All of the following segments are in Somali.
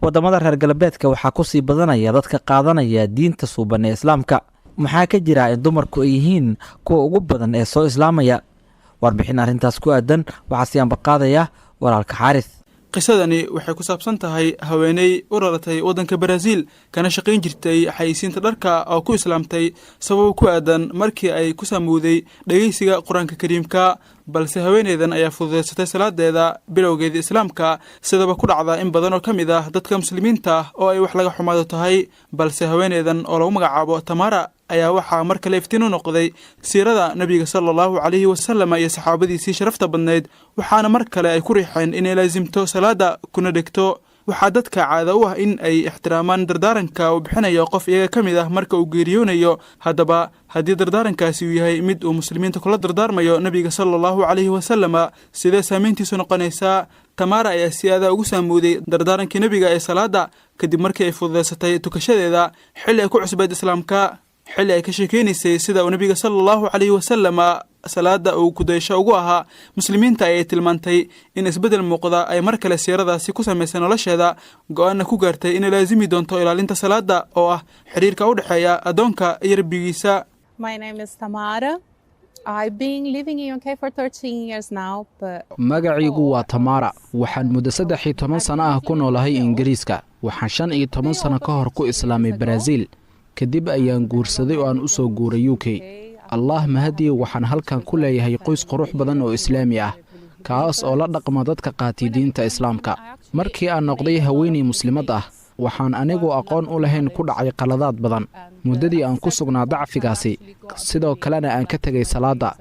wadamada reer galbeedka waxaa ku sii badanaya dadka qaadanaya diinta suuban ee islaamka. maxaa ka jira in dumarku ay yihiin kuwa ugu badan ee soo islaamaya? warbixin arrintaas ku aadan waxaa sii ambaqaadaya walaalka xaaris. qisadani waxay ku saabsan tahay haweeney u dhalatay waddanka Brazil kana shaqayn jirtay xayisiinta dharka oo ku islaamtay sabab ku aadan markii ay ku saamowday dhageysiga quraanka kariimka, balse haweeneydan ayaa fududeysatay salaadeeda bilowgeedii islaamka sidaba ku dhacda in badan oo ka mid ah dadka muslimiinta oo ay wax laga xumaado tahay. balse haweeneydan oo lagu magacaabo Tamara ayaa waxaa mar kale iftiin u noqday siirada nabiga sallallahu alayhi wasallam iyo saxaabadiisii sharafta badneed, waxaana mar kale ay ku riixeen inay laasimto salaada kuna dhigto. waxaa dadka caado u ah in ay ixtiraamaan dardaaranka uu bixinayo qof iyaga ka mid ah marka uu geeriyoonayo. haddaba haddii dardaarankaasi uu yahay mid uu muslimiinta kula dardaarmayo nabiga sallallahu alayhi wasallam, sidee saameyntiisu noqonaysaa? Tamara ayaa si aad ugu saamowday dardaarankii nabiga ee salaada kadib markii ay fududeysatay tukashadeeda xilli ay ku cusbeed islaamka. xilli ay ka sheekeynaysay sida uu nabiga sallallahu alayhi wasallam salaada uu ku daysho ugu ahaa muslimiinta ayay tilmaantay in isbedel muuqda ay mar kale siiradaasi ku samaysay nolosheeda, go-aanna ku gaartay inay laazimi doonto ilaalinta salaada oo ah xiriirka u dhexeeya addoonka iyo rabbigiisa. My name is Tamara. I've been living in UK for 13 years now, but magacaygu waa Tamara. waxaan muddo 13 sano ah ku noolahay Ingiriiska. waxaan 15 sano ka hor ku islaamay Brazil. kadib ayaan guursaday oo aan u soo guuray UK. allah mahadiye waxaan halkan ku leeyahay qoys qurux badan oo islaami ah, kaas oo la dhaqma dadka qaatay diinta islaamka. markii aan noqday haweeney muslimad ah, waxaan anigu aqoon u lahayn ku dhacay qaladaad badan muddadii aan ku sugnaa dacfigaasi, sidoo kalena aan ka tegay salaada.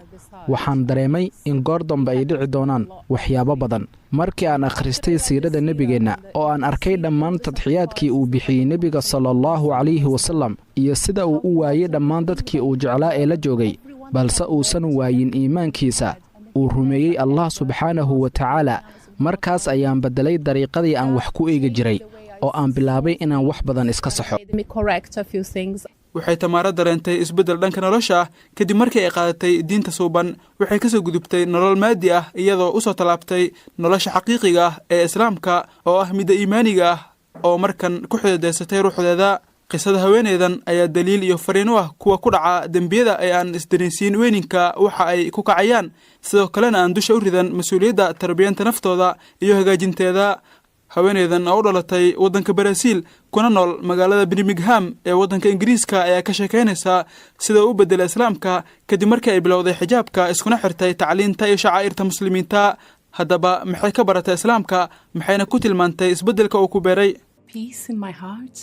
waxaan dareemay in goor dambe ay dhici doonaan waxyaabo badan. markii aan akhristay siirada nebigeenna oo aan arkay dhammaan tadxiyaadkii uu bixiyey nebiga sallallahu calayhi wasallam iyo sida uu u waayey dhammaan dadkii uu jeclaa ee la joogay, balse uusan waayin iimaankiisa, uu rumeeyey allah subxaanahu wa tacaala, markaas ayaan beddelay dariiqadii aan wax ku eegi jiray oo aan bilaabay inaan wax badan iska saxo. waxay Tamara dareentay isbedel dhanka nolosha ah kadib markii ay qaadatay diinta suuban. waxay ka soo gudubtay nolol maadi ah iyadoo u soo talaabtay nolosha xaqiiqiga ah ee islaamka oo ah midda iimaaniga ah oo markan ku xididaysatay ruuxdeeda. qisada haweeneydan ayaa daliil iyo fariin u ah kuwa ku dhaca dembiyada ay aan isdareensiin weyninka waxa ay ku kacayaan, sidoo kalena aan dusha u ridan mas-uuliyadda tarbiyanta naftooda iyo hagaajinteeda. haweeneydan oo u dhalatay waddanka Brazil kuna nool magaalada Birmingham ee waddanka Ingiriiska ayaa ka sheekeynaysa sida uu u bedelay islaamka kadib markii ay bilowday xijaabka iskuna xirtay tacliinta iyo shacaa'irta muslimiinta. haddaba maxay ka baratay islaamka, maxayna ku tilmaantay isbedelka uu ku beeray? Peace in my heart.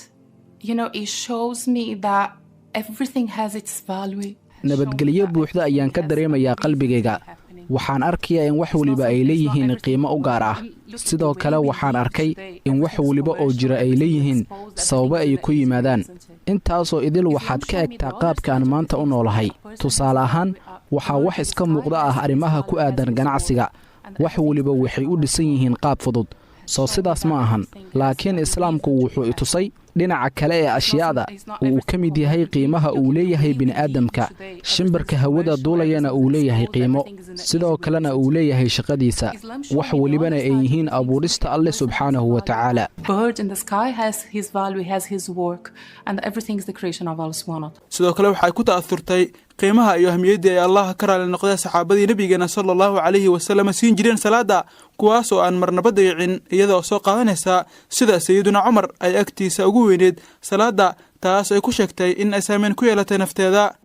You know, it shows me that everything has its value. nabadgelyo buuxda ayaan ka dareemayaa qalbigayga. waxaan arkayaa in wax waliba ay leeyihiin qiimo u gaar ah. sidoo kale waxaan arkay in wax waliba oo jira ay leeyihiin sababo ay ku yimaadaan. intaasoo idil waxaad ka egtaa qaabka aan maanta u noolahay. tusaale ahaan, waxaa wax iska muuqda ah arrimaha ku aadan ganacsiga. wax waliba waxay u dhisan yihiin qaab fudud. soo sidaas ma ahan, laakiin islaamku wuxuu i tusay dhinaca kale ee ashyaada uu ka mid yahay qiimaha uu leeyahay bini'aadamka. shimbirka hawada duulayana uu leeyahay qiimo, sidoo kalena uu leeyahay shaqadiisa. wax walibana ay yihiin abuurista alle subxaanahu wa tacaala. sidoo kale waxay ku ta'asurtay qiimaha iyo ahmiyadda ay allah ka raali noqday saxaabadii nabigeena sallallahu alayhi wasallam siin jireen salaada, kuwaas oo aan marnaba dayicin, iyadoo soo qaadanaysa sida sayiduna cumar ay agtiisa ugu weyneed salaada, taas ay ku sheegtay in ay saameyn ku yeelatay nafteeda.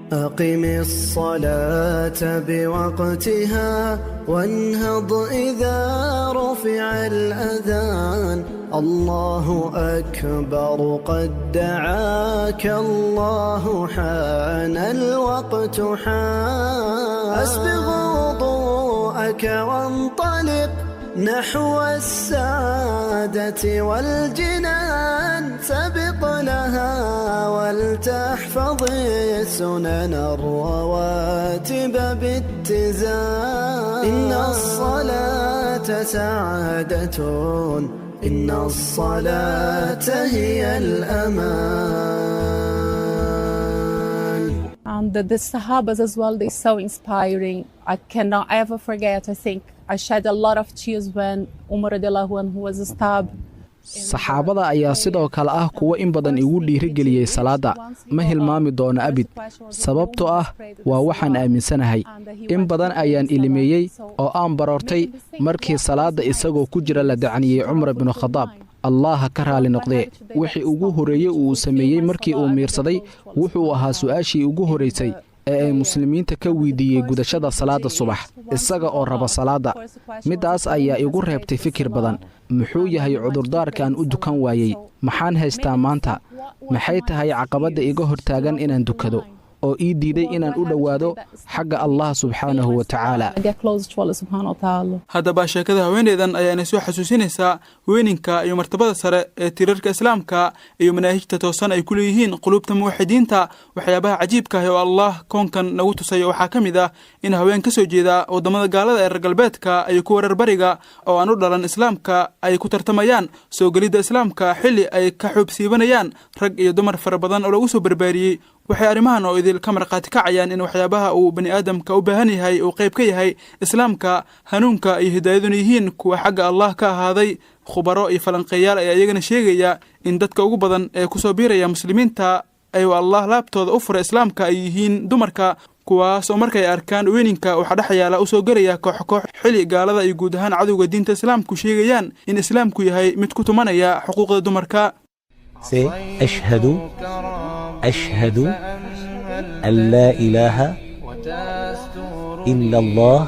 أقم الصلاة بوقتها وانهض إذا رفع الأذان الله أكبر قد دعاك الله حان الوقت حان أسبغ وضوءك وانطلق نحو السعادة والجنان سبق لها ولتحفظ سنن الرواتب باتزان إن الصلاة سعادة إن الصلاة هي الأمان. And the Sahabas as well, they're so inspiring. I cannot ever forget, I think I shed a lot of tears when Umar radiallahu anhu was stabbed. saxaabada ayaa sidoo kale ah kuwa in badan igu dhiirigeliyey salaadda ma hilmaami doono abid sababtoo ah waa waxaan aaminsanahay in badan ayaan ilimeeyey oo aan baroortay markii salaadda isagoo ku jira la dacniyey cumar binu khadaab allaha ka raali noqdee wixii ugu horreeyey uu sameeyey markii uu miirsaday wuxuu ahaa su'aashii ugu horraysay ee ay muslimiinta ka weydiiyey gudashada salaadda subax isaga oo raba salaadda middaas ayaa igu reebtay fikir badan muxuu yahay cudurdaarkaan u dukan waayey maxaan haystaa maanta maxay tahay caqabadda iga hortaagan inaan dukado oo ii diiday inaan u dhowaado xagga allah subxaanahu wa tacaala haddaba sheekada haweeneydan ayaa inay soo xasuusinaysaa weyninka iyo martabada sare ee tiirarka islaamka iyo manaahijta toosan ay ku leeyihiin quluubta muwaxidiinta waxyaabaha cajiibka ah oo allah koonkan nagu tusayo waxaa ka mid ah in haween ka soo jeeda waddamada gaalada ee reer galbeedka iyo kuwa reer bariga oo aan u dhalan islaamka ay ku tartamayaan soo gelidda islaamka xilli ay ka xoobsiibanayaan rag iyo dumar fara badan oo lagu soo barbaariyey waxay arrimahan oo idil ka markhaati kacayaan in waxyaabaha uu bani aadamka u baahan yahay uu qayb ka yahay islaamka hanuunka iyo hidaayaduna yihiin kuwa xagga allah ka ahaaday khubaro iyo falanqeeyaal ayaa iyagana sheegaya in dadka ugu badan ee ku soo biiraya muslimiinta ayuu allah laabtooda u fura islaamka ay yihiin dumarka kuwaas oo markay arkaan weyninka waxaa dhex yaala u soo gelaya koox koox xilli gaalada iyo guud ahaan cadowga diinta islaamku sheegayaan in islaamku yahay mid ku tumanaya xuquuqda dumarka أشهد أن لا إله إلا الله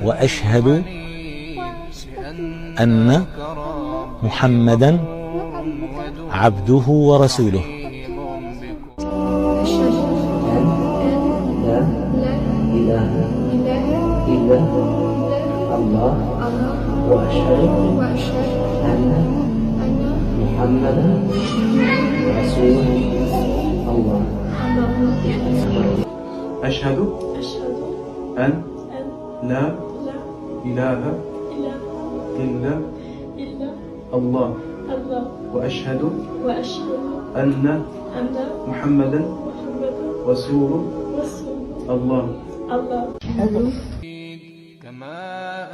وأشهد أن محمدا عبده ورسوله أشهد أن لا إله إلا الله وأشهد أن محمدا رسول الله أشهد أن لا إله إلا الله وأشهد أن محمدا رسول الله كما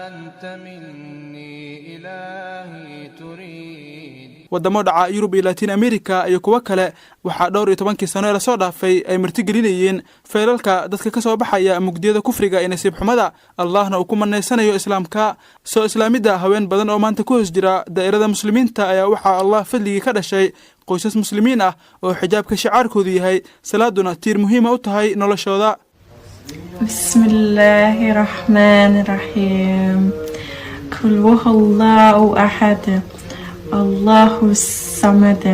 أنت مني إلهي تريد waddamo dhaca yurub iyo latiin america iyo kuwo kale waxaa dhowr iyo 10 sano ee lasoo dhaafay ay martigelinayeen feelalka dadka ka soo baxaya mugdiyada kufriga iyo nasiib xumada allahna uu ku manaysanayo islaamka soo islaamida haween badan oo maanta ku hoos jira daa'irada muslimiinta ayaa waxaa allah fadligii ka dhashay qoysas muslimiin ah oo xijaabka shicaarkoodu yahay salaaduna tiir muhiima u tahay noloshooda bismillaahi raxmaani raxiim kul huwallaahu axad الله الصمد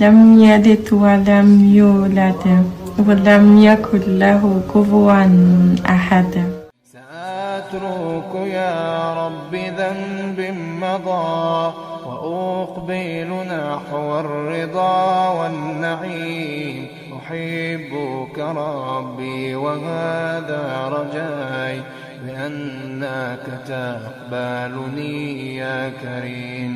لم يلد ولم يولد ولم يكن له كفوا أحد سأترك يا رب ذنب مضى وأقبل نحو الرضا والنعيم أحبك ربي وهذا رجاي بأنك تقبلني يا كريم